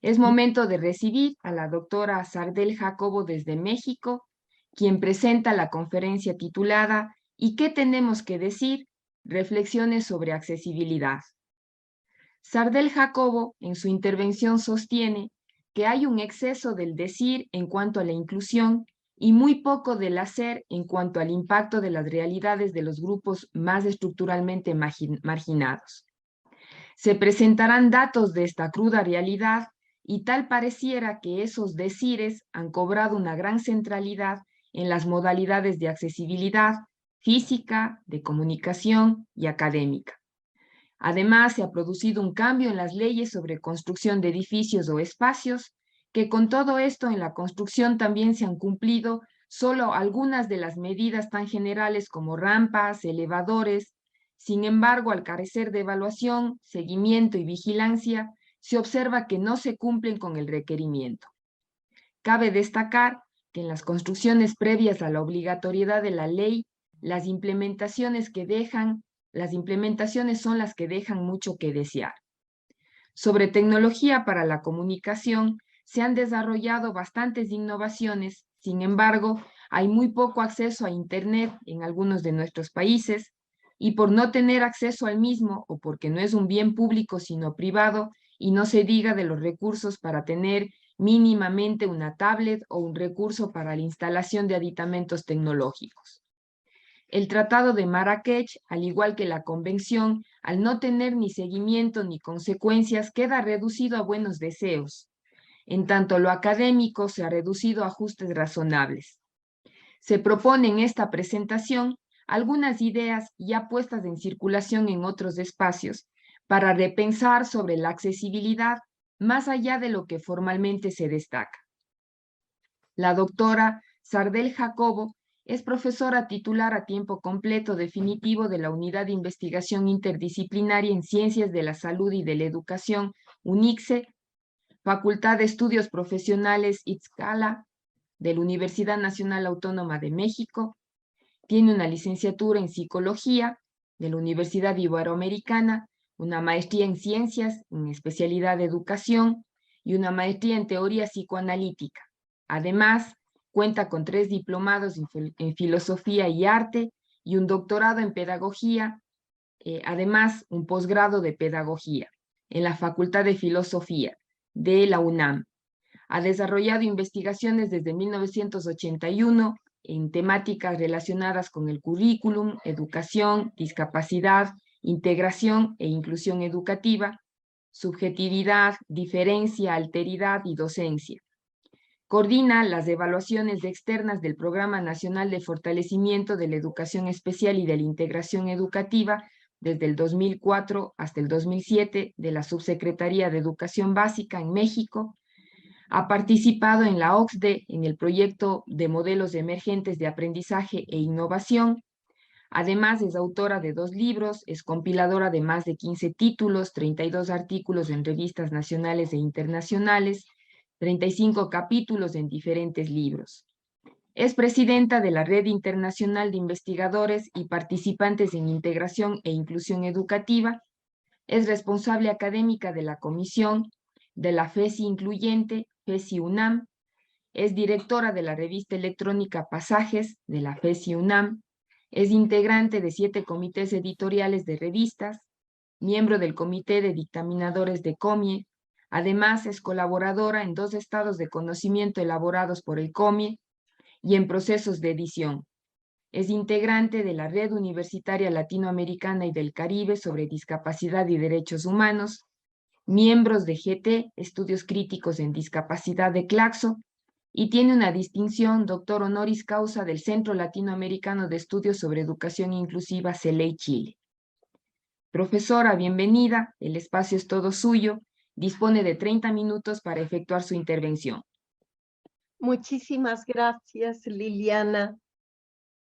Es momento de recibir a la doctora Sardel Jacobo desde México, quien presenta la conferencia titulada ¿Y qué tenemos que decir? Reflexiones sobre accesibilidad. Sardel Jacobo, en su intervención, sostiene que hay un exceso del decir en cuanto a la inclusión y muy poco del hacer en cuanto al impacto de las realidades de los grupos más estructuralmente marginados. Se presentarán datos de esta cruda realidad y tal pareciera que esos decires han cobrado una gran centralidad en las modalidades de accesibilidad física, de comunicación y académica. Además, se ha producido un cambio en las leyes sobre construcción de edificios o espacios, que con todo esto en la construcción también se han cumplido solo algunas de las medidas tan generales como rampas, elevadores. Sin embargo, al carecer de evaluación, seguimiento y vigilancia, se observa que no se cumplen con el requerimiento. Cabe destacar que en las construcciones previas a la obligatoriedad de la ley, las implementaciones son las que dejan mucho que desear. Sobre tecnología para la comunicación, se han desarrollado bastantes innovaciones, sin embargo, hay muy poco acceso a Internet en algunos de nuestros países, y por no tener acceso al mismo o porque no es un bien público sino privado, y no se diga de los recursos para tener mínimamente una tablet o un recurso para la instalación de aditamentos tecnológicos. El Tratado de Marrakech, al igual que la Convención, al no tener ni seguimiento ni consecuencias, queda reducido a buenos deseos. En tanto, lo académico se ha reducido a ajustes razonables. Se propone en esta presentación algunas ideas ya puestas en circulación en otros espacios para repensar sobre la accesibilidad más allá de lo que formalmente se destaca. La doctora Sardel Jacobo es profesora titular a tiempo completo definitivo de la Unidad de Investigación Interdisciplinaria en Ciencias de la Salud y de la Educación, UNICSE, Facultad de Estudios Profesionales Iztacala, de la Universidad Nacional Autónoma de México. Tiene una licenciatura en Psicología de la Universidad Iberoamericana, una maestría en Ciencias, en especialidad de Educación, y una maestría en Teoría Psicoanalítica. Además, cuenta con 3 diplomados en Filosofía y Arte y un doctorado en Pedagogía, además un posgrado de Pedagogía en la Facultad de Filosofía de la UNAM. Ha desarrollado investigaciones desde 1981 en temáticas relacionadas con el currículum, educación, discapacidad, integración e inclusión educativa, subjetividad, diferencia, alteridad y docencia. Coordina las evaluaciones externas del Programa Nacional de Fortalecimiento de la Educación Especial y de la Integración Educativa desde el 2004 hasta el 2007 de la Subsecretaría de Educación Básica en México. Ha participado en la OCDE en el proyecto de modelos emergentes de aprendizaje e innovación. Además, es autora de 2 libros, es compiladora de más de 15 títulos, 32 artículos en revistas nacionales e internacionales, 35 capítulos en diferentes libros. Es presidenta de la Red Internacional de Investigadores y Participantes en Integración e Inclusión Educativa. Es responsable académica de la Comisión de la FESI Incluyente, FESI UNAM. Es directora de la revista electrónica Pasajes de la FESI UNAM. Es integrante de 7 comités editoriales de revistas, miembro del Comité de Dictaminadores de COMIE. Además, es colaboradora en 2 estados de conocimiento elaborados por el COMIE y en procesos de edición. Es integrante de la Red Universitaria Latinoamericana y del Caribe sobre Discapacidad y Derechos Humanos, miembros de GT, Estudios Críticos en Discapacidad de Claxo, y tiene una distinción doctor honoris causa del Centro Latinoamericano de Estudios sobre Educación Inclusiva, CELEI Chile. Profesora, bienvenida, el espacio es todo suyo, dispone de 30 minutos para efectuar su intervención. Muchísimas gracias, Liliana.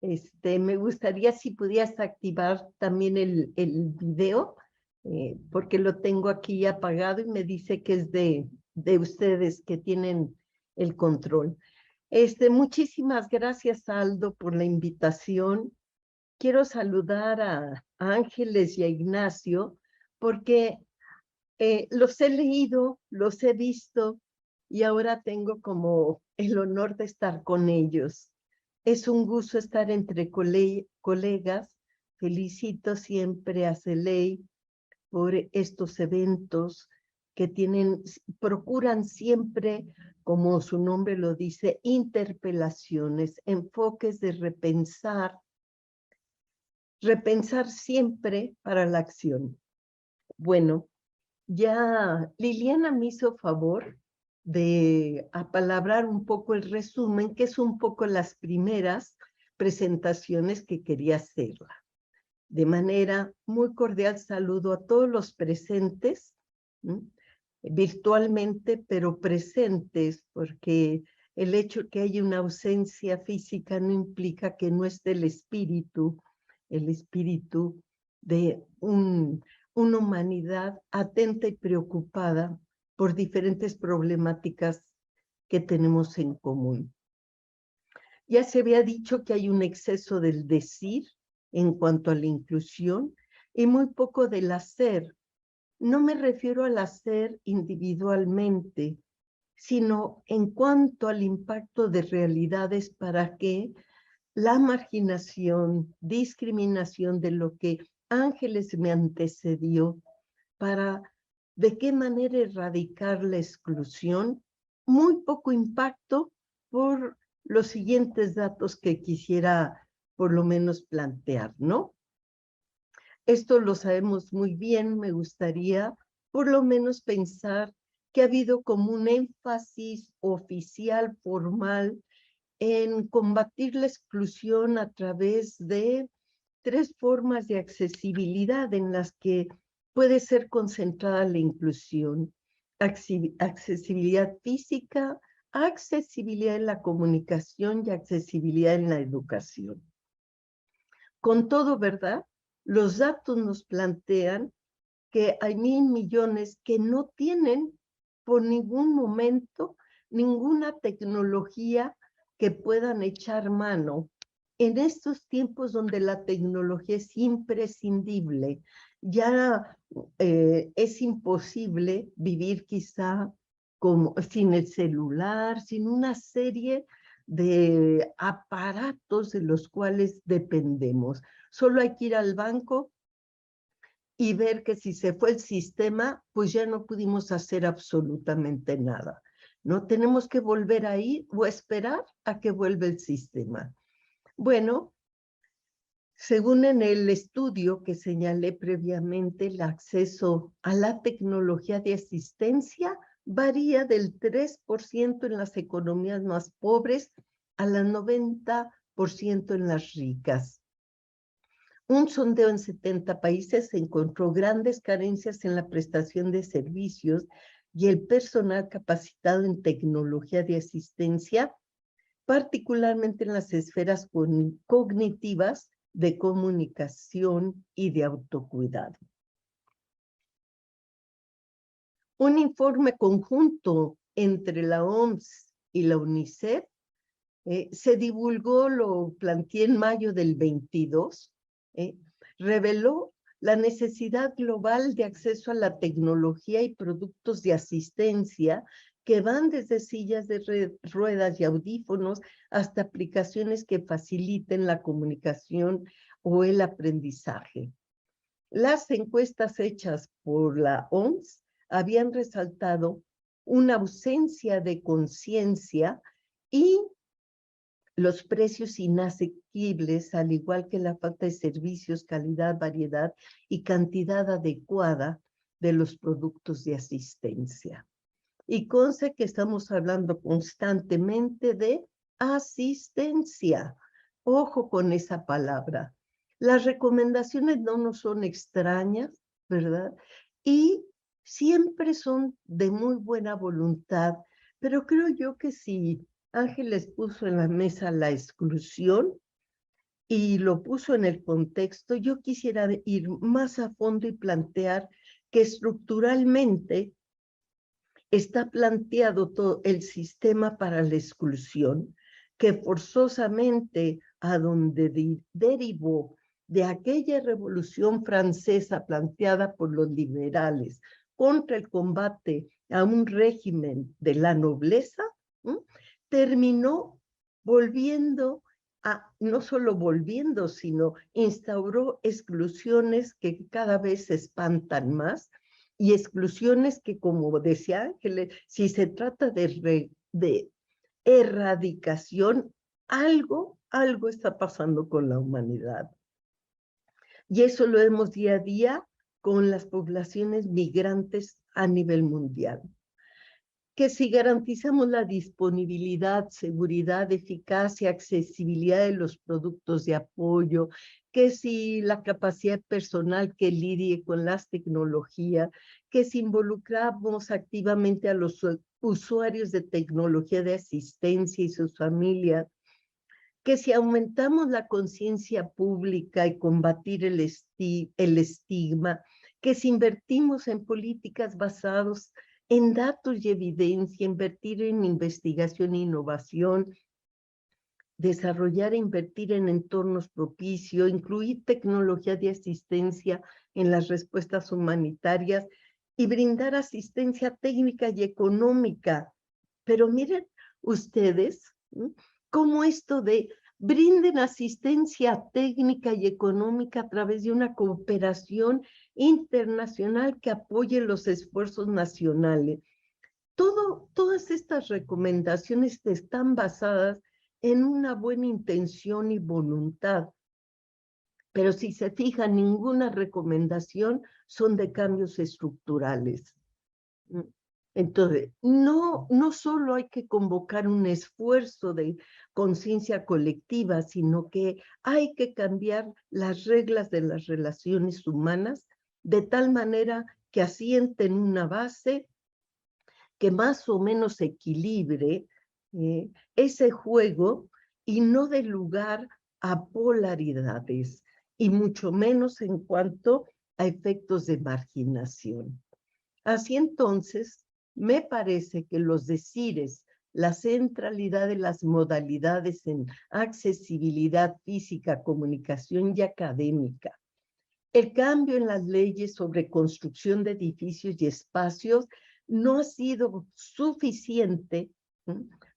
Me gustaría si pudieras activar también el video, porque lo tengo aquí apagado y me dice que es de ustedes que tienen el control. Muchísimas gracias, Aldo, por la invitación. Quiero saludar a Ángeles y a Ignacio, porque Los he leído, los he visto y ahora tengo como el honor de estar con ellos. Es un gusto estar entre colegas. Felicito siempre a CELEI por estos eventos que procuran siempre, como su nombre lo dice, interpelaciones, enfoques de repensar siempre para la acción. Bueno, ya Liliana me hizo favor de apalabrar un poco el resumen, que es un poco las primeras presentaciones que quería hacerla. De manera muy cordial saludo a todos los presentes, virtualmente, pero presentes, porque el hecho que haya una ausencia física no implica que no esté el espíritu de una humanidad atenta y preocupada por diferentes problemáticas que tenemos en común. Ya se había dicho que hay un exceso del decir en cuanto a la inclusión y muy poco del hacer. No me refiero al hacer individualmente, sino en cuanto al impacto de realidades para que la marginación, discriminación de lo que Ángeles me antecedió, para de qué manera erradicar la exclusión, muy poco impacto por los siguientes datos que quisiera por lo menos plantear, ¿no? Esto lo sabemos muy bien, me gustaría por lo menos pensar que ha habido como un énfasis oficial, formal, en combatir la exclusión a través de 3 formas de accesibilidad en las que puede ser concentrada la inclusión: accesibilidad física, accesibilidad en la comunicación y accesibilidad en la educación. Con todo, ¿verdad? Los datos nos plantean que hay 1,000 millones que no tienen por ningún momento ninguna tecnología que puedan echar mano. En estos tiempos donde la tecnología es imprescindible, ya es imposible vivir quizá sin el celular, sin una serie de aparatos de los cuales dependemos. Solo hay que ir al banco y ver que si se fue el sistema, pues ya no pudimos hacer absolutamente nada. No tenemos que volver a ir o esperar a que vuelva el sistema. Bueno, según en el estudio que señalé previamente, el acceso a la tecnología de asistencia varía del 3% en las economías más pobres al 90% en las ricas. Un sondeo en 70 países encontró grandes carencias en la prestación de servicios y el personal capacitado en tecnología de asistencia, particularmente en las esferas cognitivas, de comunicación y de autocuidado. Un informe conjunto entre la OMS y la UNICEF se divulgó, lo planteé en mayo del 22, reveló la necesidad global de acceso a la tecnología y productos de asistencia que van desde sillas de ruedas y audífonos hasta aplicaciones que faciliten la comunicación o el aprendizaje. Las encuestas hechas por la OMS habían resaltado una ausencia de conciencia y los precios inasequibles, al igual que la falta de servicios, calidad, variedad y cantidad adecuada de los productos de asistencia. Y conste que estamos hablando constantemente de asistencia. Ojo con esa palabra. Las recomendaciones no nos son extrañas, ¿verdad? Y siempre son de muy buena voluntad, pero creo yo que si Ángeles puso en la mesa la exclusión y lo puso en el contexto, yo quisiera ir más a fondo y plantear que estructuralmente está planteado todo el sistema para la exclusión, que forzosamente a donde derivó de aquella revolución francesa planteada por los liberales contra el combate a un régimen de la nobleza, terminó volviendo no solo volviendo, sino instauró exclusiones que cada vez se espantan más, y exclusiones que, como decía Ángeles, si se trata de erradicación, algo está pasando con la humanidad. Y eso lo vemos día a día con las poblaciones migrantes a nivel mundial. Que si garantizamos la disponibilidad, seguridad, eficacia, accesibilidad de los productos de apoyo, que si la capacidad personal que lidie con las tecnologías, que si involucramos activamente a los usuarios de tecnología de asistencia y sus familias, que si aumentamos la conciencia pública y combatir el estigma, que si invertimos en políticas basadas en datos y evidencia, invertir en investigación e innovación, desarrollar e invertir en entornos propicios, incluir tecnología de asistencia en las respuestas humanitarias y brindar asistencia técnica y económica. Pero miren ustedes cómo esto de brinden asistencia técnica y económica a través de una cooperación internacional que apoye los esfuerzos nacionales. Todas estas recomendaciones están basadas en una buena intención y voluntad, pero si se fijan, ninguna recomendación son de cambios estructurales. Entonces, no solo hay que convocar un esfuerzo de conciencia colectiva, sino que hay que cambiar las reglas de las relaciones humanas de tal manera que asienten una base que más o menos equilibre ese juego y no dé lugar a polaridades, y mucho menos en cuanto a efectos de marginación. Así entonces, me parece que los decires, la centralidad de las modalidades en accesibilidad física, comunicación y académica, el cambio en las leyes sobre construcción de edificios y espacios no ha sido suficiente,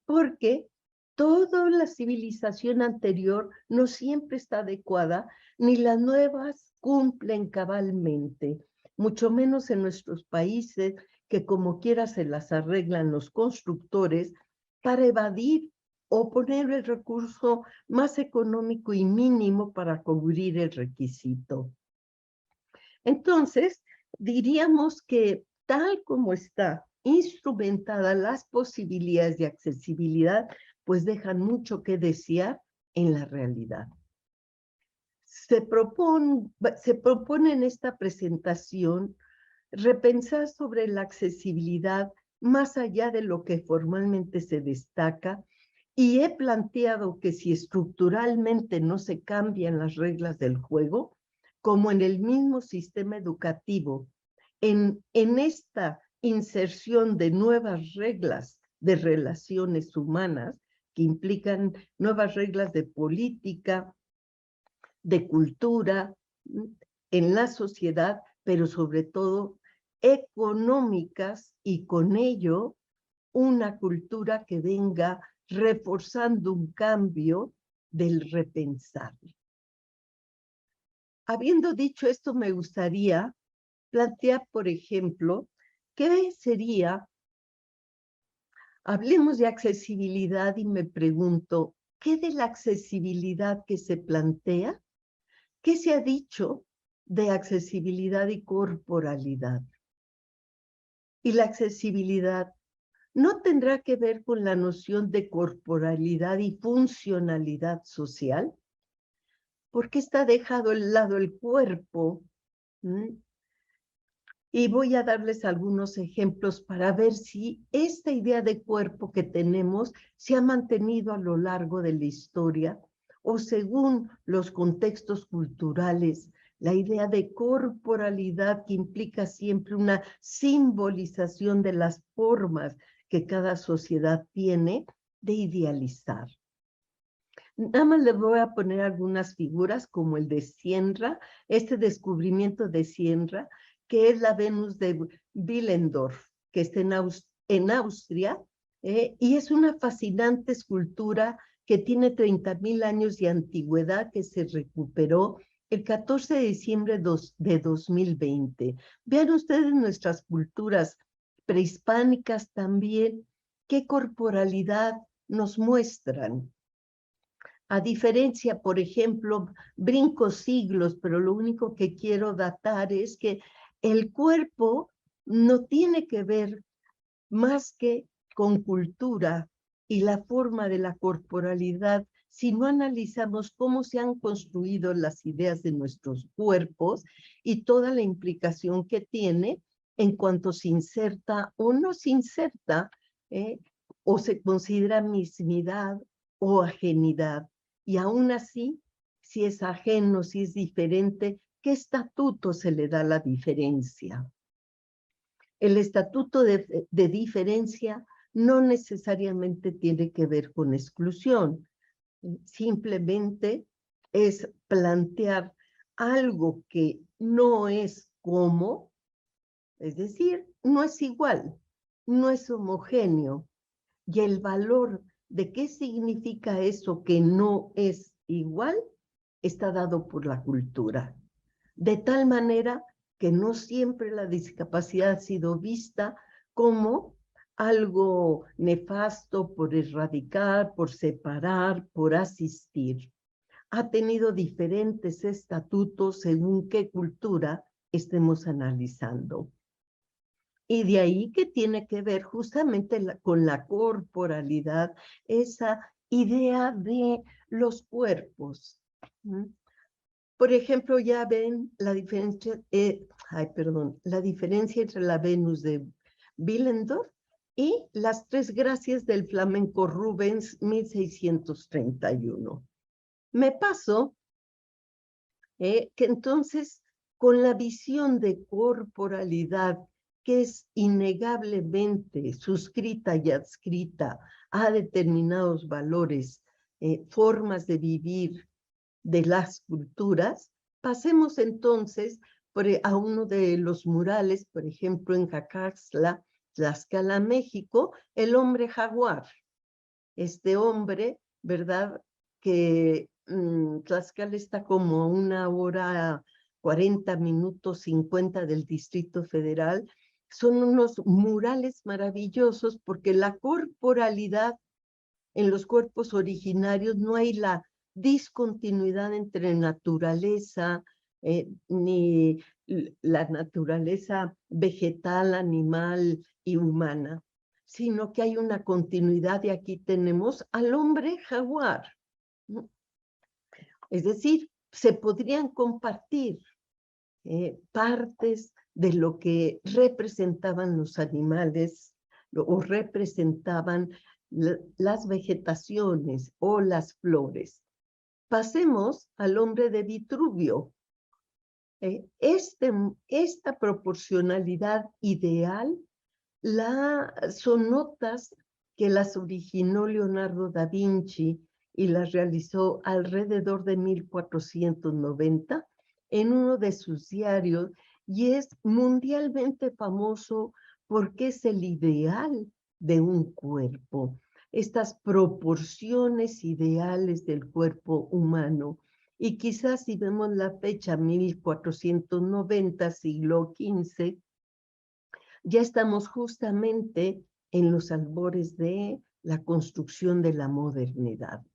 porque toda la civilización anterior no siempre está adecuada, ni las nuevas cumplen cabalmente, mucho menos en nuestros países, que como quiera se las arreglan los constructores para evadir o poner el recurso más económico y mínimo para cubrir el requisito. Entonces, diríamos que tal como está instrumentada las posibilidades de accesibilidad, pues dejan mucho que desear en la realidad. Se propone en esta presentación repensar sobre la accesibilidad más allá de lo que formalmente se destaca, y he planteado que si estructuralmente no se cambian las reglas del juego, como en el mismo sistema educativo, en esta inserción de nuevas reglas de relaciones humanas que implican nuevas reglas de política, de cultura en la sociedad, pero sobre todo económicas, y con ello una cultura que venga reforzando un cambio del repensar. Habiendo dicho esto, me gustaría plantear, por ejemplo, ¿qué sería? Hablemos de accesibilidad y me pregunto, ¿qué de la accesibilidad que se plantea? ¿Qué se ha dicho de accesibilidad y corporalidad? Y la accesibilidad no tendrá que ver con la noción de corporalidad y funcionalidad social. ¿Por qué está dejado al lado el cuerpo? Y voy a darles algunos ejemplos para ver si esta idea de cuerpo que tenemos se ha mantenido a lo largo de la historia, o según los contextos culturales, la idea de corporalidad que implica siempre una simbolización de las formas que cada sociedad tiene de idealizar. Nada más les voy a poner algunas figuras como el de Scienra, este descubrimiento de Scienra, que es la Venus de Willendorf, que está en Austria, y es una fascinante escultura que tiene 30.000 años de antigüedad, que se recuperó el 14 de diciembre de 2020. Vean ustedes nuestras culturas prehispánicas también, qué corporalidad nos muestran. A diferencia, por ejemplo, brinco siglos, pero lo único que quiero datar es que el cuerpo no tiene que ver más que con cultura y la forma de la corporalidad, si no analizamos cómo se han construido las ideas de nuestros cuerpos y toda la implicación que tiene en cuanto se inserta o no se inserta, o se considera mismidad o ajenidad. Y aún así, si es ajeno, si es diferente, ¿qué estatuto se le da a la diferencia? El estatuto de diferencia no necesariamente tiene que ver con exclusión, simplemente es plantear algo que no es como, es decir, no es igual, no es homogéneo, y el valor de qué significa eso que no es igual está dado por la cultura. De tal manera que no siempre la discapacidad ha sido vista como algo nefasto por erradicar, por separar, por asistir. Ha tenido diferentes estatutos según qué cultura estemos analizando. Y de ahí que tiene que ver justamente con la corporalidad, esa idea de los cuerpos. Por ejemplo, ya ven la diferencia, la diferencia entre la Venus de Willendorf y las tres gracias del flamenco Rubens 1631. Me pasó que entonces, con la visión de corporalidad que es innegablemente suscrita y adscrita a determinados valores, formas de vivir de las culturas, pasemos entonces a uno de los murales, por ejemplo, en Cacaxtla, Tlaxcala, México, el hombre jaguar. Este hombre, ¿verdad? Que Tlaxcala está como a 1 hora 40 minutos 50 del Distrito Federal. Son unos murales maravillosos porque la corporalidad en los cuerpos originarios no hay la discontinuidad entre naturaleza, ni la naturaleza vegetal, animal y humana, sino que hay una continuidad, y aquí tenemos al hombre jaguar. Es decir, se podrían compartir partes de lo que representaban los animales o representaban las vegetaciones o las flores. Pasemos al hombre de Vitruvio. Esta proporcionalidad ideal son notas que las originó Leonardo da Vinci y las realizó alrededor de 1490 en uno de sus diarios, y es mundialmente famoso porque es el ideal de un cuerpo, estas proporciones ideales del cuerpo humano. Y quizás si vemos la fecha 1490, siglo XV, ya estamos justamente en los albores de la construcción de la modernidad.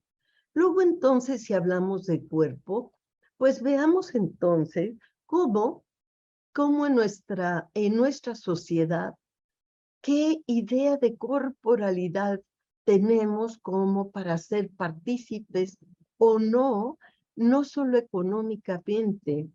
Luego entonces, si hablamos de cuerpo, pues veamos entonces cómo en nuestra sociedad, qué idea de corporalidad tenemos como para ser partícipes o no, no solo económicamente,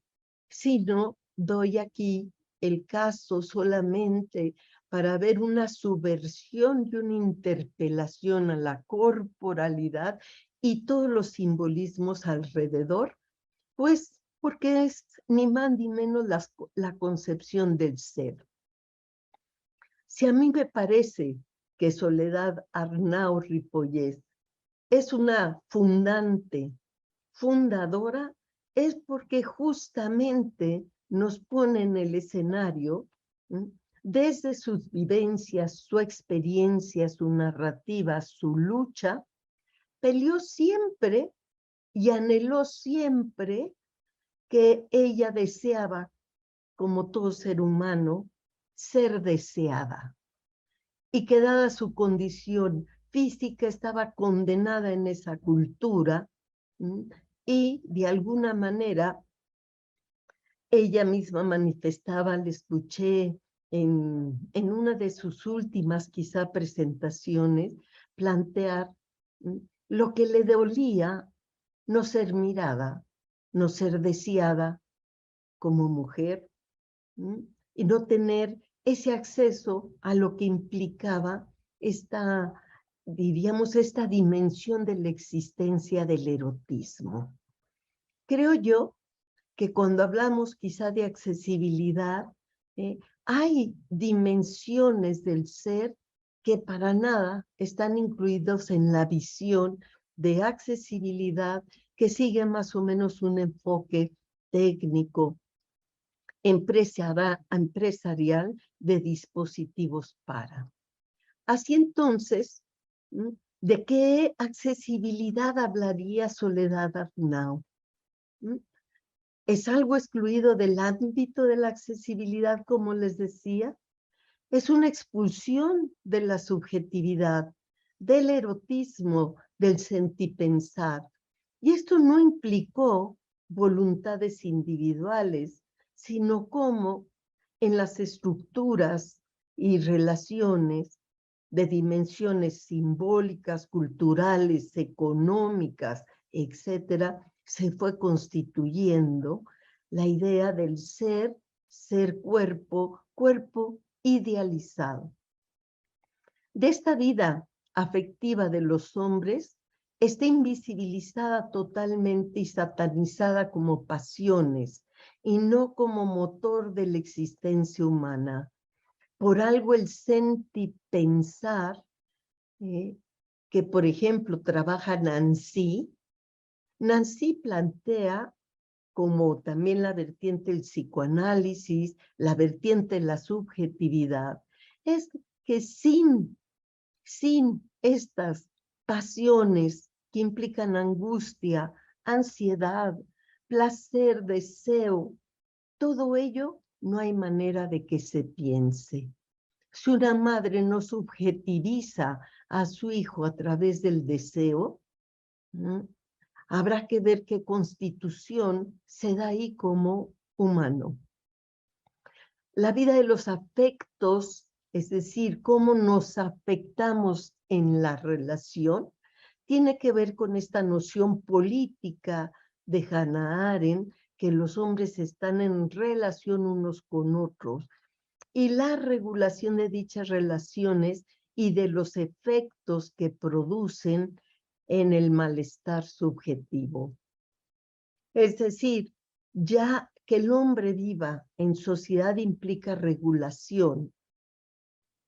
sino doy aquí el caso solamente para ver una subversión y una interpelación a la corporalidad y todos los simbolismos alrededor, pues porque es ni más ni menos la concepción del ser. Si a mí me parece que Soledad Arnau Ripollés es una fundadora, es porque justamente nos pone en el escenario, desde sus vivencias, su experiencia, su narrativa, su lucha, peleó siempre y anheló siempre que ella deseaba, como todo ser humano, ser deseada. Y que dada su condición física estaba condenada en esa cultura, y de alguna manera ella misma manifestaba, le escuché en una de sus últimas quizá presentaciones, plantear lo que le dolía no ser mirada, no ser deseada como mujer, y no tener ese acceso a lo que implicaba esta, diríamos, esta dimensión de la existencia del erotismo. Creo yo que cuando hablamos quizá de accesibilidad, hay dimensiones del ser que para nada están incluidos en la visión de accesibilidad que sigue más o menos un enfoque técnico, empresarial de dispositivos para. Así entonces, ¿de qué accesibilidad hablaría Soledad Arnau? ¿Es algo excluido del ámbito de la accesibilidad, como les decía? Es una expulsión de la subjetividad, del erotismo, del sentipensar. Y esto no implicó voluntades individuales, sino como en las estructuras y relaciones de dimensiones simbólicas, culturales, económicas, etcétera, se fue constituyendo la idea del ser cuerpo, cuerpo idealizado. De esta vida afectiva de los hombres está invisibilizada totalmente y satanizada como pasiones y no como motor de la existencia humana. Por algo el sentipensar, que por ejemplo trabaja Nancy plantea, como también la vertiente del psicoanálisis, la vertiente de la subjetividad, es que sin estas pasiones que implican angustia, ansiedad, placer, deseo, todo ello no hay manera de que se piense. Si una madre no subjetiviza a su hijo a través del deseo, habrá que ver qué constitución se da ahí como humano. La vida de los afectos, es decir, cómo nos afectamos en la relación, tiene que ver con esta noción política de Hannah Arendt, que los hombres están en relación unos con otros, y la regulación de dichas relaciones y de los efectos que producen en el malestar subjetivo. Es decir, ya que el hombre viva en sociedad implica regulación.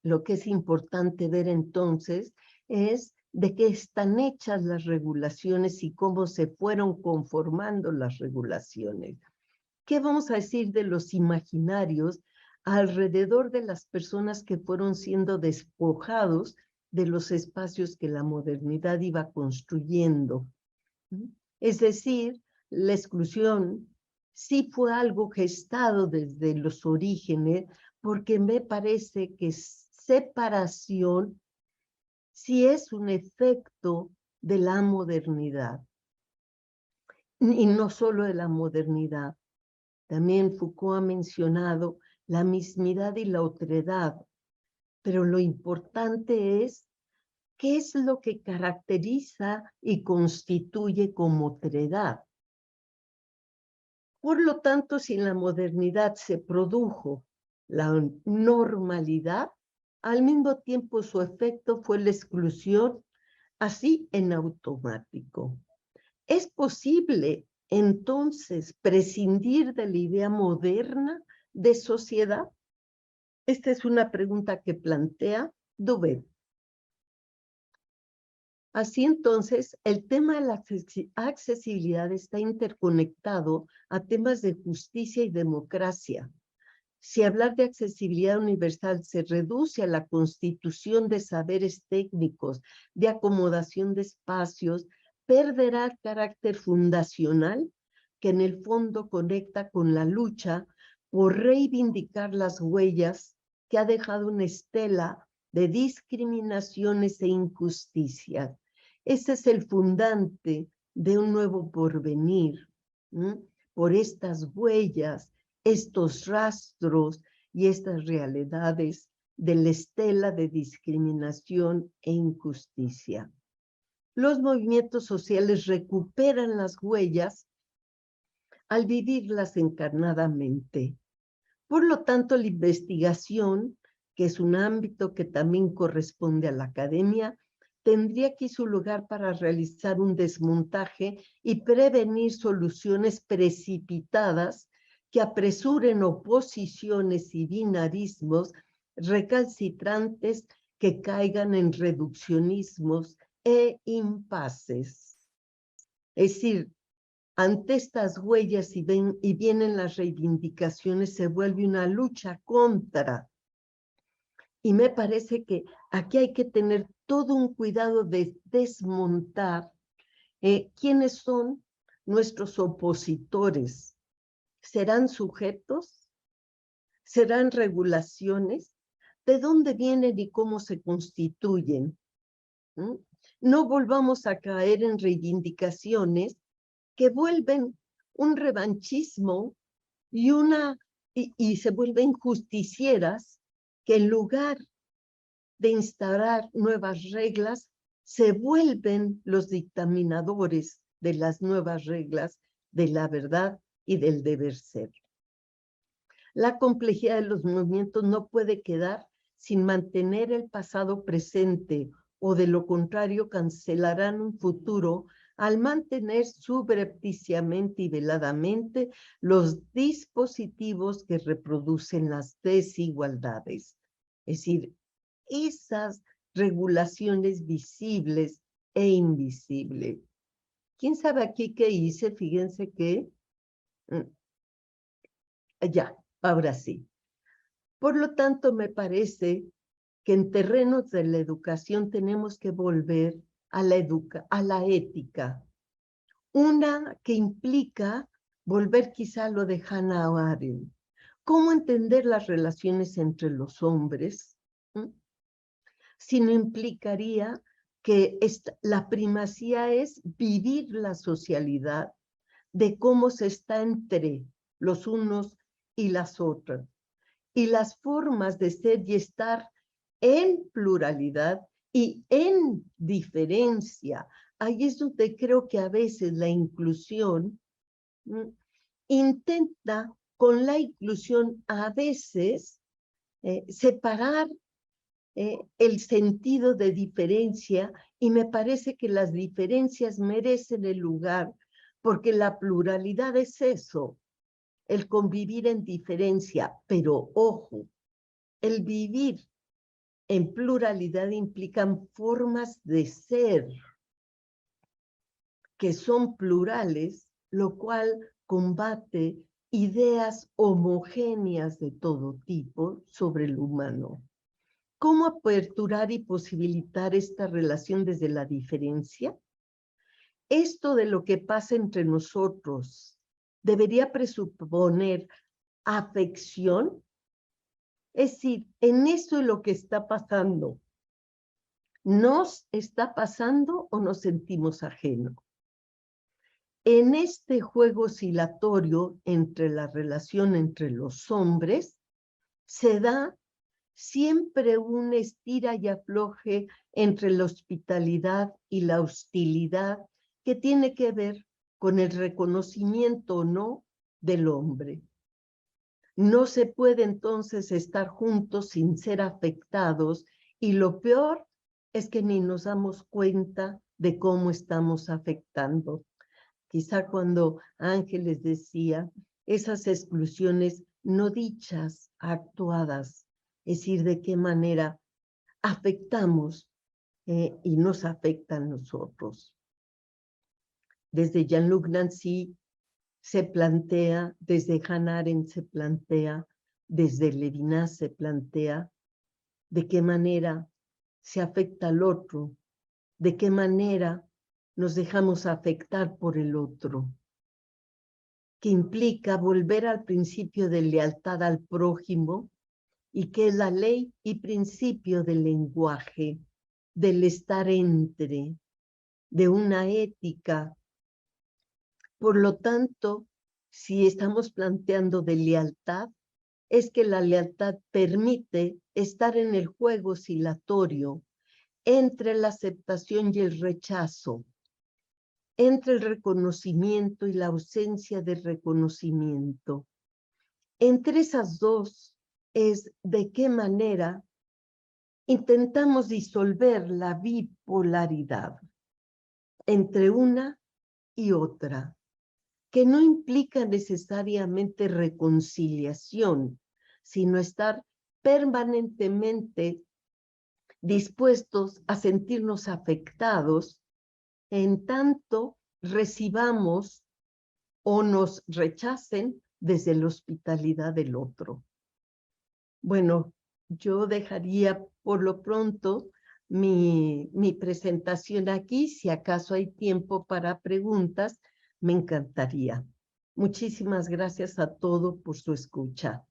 Lo que es importante ver entonces es de qué están hechas las regulaciones y cómo se fueron conformando las regulaciones. ¿Qué vamos a decir de los imaginarios alrededor de las personas que fueron siendo despojados de los espacios que la modernidad iba construyendo? Es decir, la exclusión sí fue algo gestado desde los orígenes, porque me parece que separación sí es un efecto de la modernidad. Y no solo de la modernidad. También Foucault ha mencionado la mismidad y la otredad, pero lo importante es qué es lo que caracteriza y constituye como otredad. Por lo tanto, si en la modernidad se produjo la normalidad, al mismo tiempo su efecto fue la exclusión, así en automático. ¿Es posible entonces prescindir de la idea moderna de sociedad? Esta es una pregunta que plantea Duvet. Así entonces, el tema de la accesibilidad está interconectado a temas de justicia y democracia. Si hablar de accesibilidad universal se reduce a la constitución de saberes técnicos, de acomodación de espacios, perderá el carácter fundacional que en el fondo conecta con la lucha por reivindicar las huellas que ha dejado una estela de discriminaciones e injusticias. Ese es el fundante de un nuevo porvenir, por estas huellas, estos rastros y estas realidades de la estela de discriminación e injusticia. Los movimientos sociales recuperan las huellas al vivirlas encarnadamente. Por lo tanto, la investigación, que es un ámbito que también corresponde a la academia, tendría aquí su lugar para realizar un desmontaje y prevenir soluciones precipitadas que apresuren oposiciones y binarismos recalcitrantes que caigan en reduccionismos e impases. Es decir, ante estas huellas y vienen las reivindicaciones, se vuelve una lucha contra. Y me parece que aquí hay que tener todo un cuidado de desmontar quiénes son nuestros opositores. ¿Serán sujetos? ¿Serán regulaciones? ¿De dónde vienen y cómo se constituyen? No volvamos a caer en reivindicaciones que vuelven un revanchismo y se vuelven justicieras, que en lugar de instaurar nuevas reglas, se vuelven los dictaminadores de las nuevas reglas de la verdad y del deber ser. La complejidad de los movimientos no puede quedar sin mantener el pasado presente, o de lo contrario cancelarán un futuro al mantener subrepticiamente y veladamente los dispositivos que reproducen las desigualdades. Es decir, esas regulaciones visibles e invisibles. ¿Quién sabe aquí qué hice? Fíjense que... ya, ahora sí. Por lo tanto, me parece que en terrenos de la educación tenemos que volver a la ética. Una que implica volver quizá a lo de Hannah Arendt. ¿Cómo entender las relaciones entre los hombres? Sino implicaría que la primacía es vivir la socialidad de cómo se está entre los unos y las otras. Y las formas de ser y estar en pluralidad y en diferencia. Ahí es donde creo que a veces la inclusión intenta con la inclusión a veces separar el sentido de diferencia, y me parece que las diferencias merecen el lugar porque la pluralidad es eso, el convivir en diferencia, pero ojo, el vivir en pluralidad implican formas de ser que son plurales, lo cual combate ideas homogéneas de todo tipo sobre el humano. ¿Cómo aperturar y posibilitar esta relación desde la diferencia? Esto de lo que pasa entre nosotros debería presuponer afección. Es decir, en eso es lo que está pasando. ¿Nos está pasando o nos sentimos ajenos? En este juego oscilatorio entre la relación entre los hombres, se da siempre un estira y afloje entre la hospitalidad y la hostilidad que tiene que ver con el reconocimiento o no del hombre. No se puede entonces estar juntos sin ser afectados, y lo peor es que ni nos damos cuenta de cómo estamos afectando. Quizá cuando Ángeles decía esas exclusiones no dichas, actuadas, es decir, de qué manera afectamos y nos afecta a nosotros. Desde Jean-Luc Nancy se plantea, desde Hannah Arendt se plantea, desde Levinas se plantea de qué manera se afecta al otro, de qué manera nos dejamos afectar por el otro, que implica volver al principio de lealtad al prójimo y que es la ley y principio del lenguaje, del estar entre, de una ética. Por lo tanto, si estamos planteando de lealtad, es que la lealtad permite estar en el juego oscilatorio entre la aceptación y el rechazo, entre el reconocimiento y la ausencia de reconocimiento. Entre esas dos es de qué manera intentamos disolver la bipolaridad entre una y otra, que no implica necesariamente reconciliación, sino estar permanentemente dispuestos a sentirnos afectados en tanto recibamos o nos rechacen desde la hospitalidad del otro. Bueno, yo dejaría por lo pronto mi presentación aquí. Si acaso hay tiempo para preguntas, me encantaría. Muchísimas gracias a todos por su escucha.